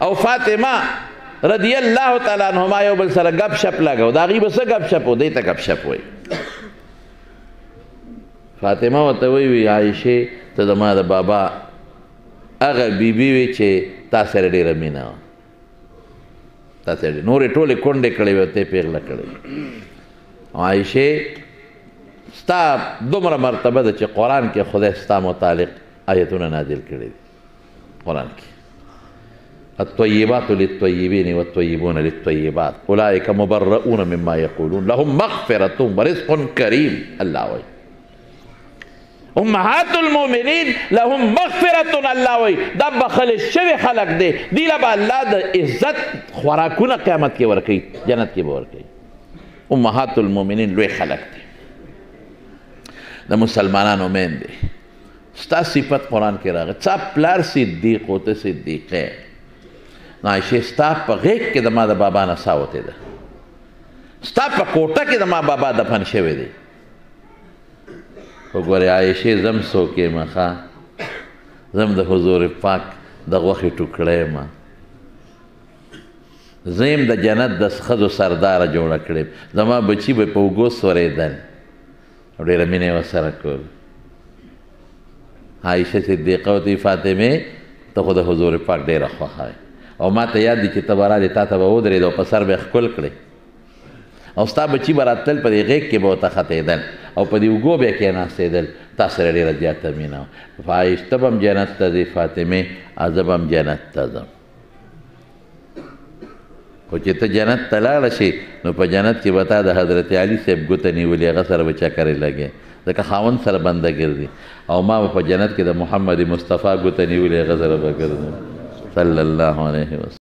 او فاطمه رضی الله تعالی عنهما یو بل سره گپ شپ لګاو د هغې به څه گپ شپ و دی ته گپ شپ وایي فاطمه ورته وی عایشې ته زما د بابا هغه بیبي وي چې تا سره ډېره مینه وه تا سره نورې ټولې کونډې کړې وې او ته یې پېغله کړې عایشې ستا دومره مرتبه ده چې قرآن کې خدای ستا متعلق آیتونه نازل کړي دي قرآن کې الطیبات للطیبین والطیبون للطیبات اولئک مبرؤون مما یقولون لهم مغفرة ورزق کریم الله وایي امهات المؤمنین لهم مغفرة الله وایي دا بخل شوي خلق دی دی له به الله د عزت خوراکونه قیامت کې ورکوي جنت کې به ورکوي امهات المؤمنین لوی خلق دی د مسلمانانو میندې ستا صفت قرآن کې راغی ستا پلار صدیق و ته صدیقه نو عایشې ستا په غیږ کې د ما د بابا نڅا وتې ده ستا په کوټه کې د ما بابا دفن شوی دی وګورې عایشې زم څوک یم ښه زم د حضور پاک د غوښې ټوکړه یم زه یم د جنت د ښځو سرداره جوړه کړې زما بچي به په اوږو سورېدل او ډېره مینه یې ورسره کول عایشه صدیقه ورته فاطمې ته خو د حضور پاک ډېره خوښه وې او ما ته یاد دي چې ته به رالې تا ته به ودرېد او په سر به یې ښکل کړې او ستا بچي به راتلل په دې غېږ کې به ورته ختېدل او په دې اوږو به یې کېناستېدل تا سره ډېره زیاته مینه وه عایش ته به هم جنت ته ځې فاطمې او زه به هم جنت ته ځم خو چې ته جنت ته لاړه شې نو په جنت کې به تا د حضرت علي صاحب ګوته نیولې هغه سره به چکرې لګې ځکه خاوند سره بنده ګرځي او ما به په جنت کې د محمد مصطفی ګوته نیولې هغه سره به ګرځم صلی الله علیه وسلم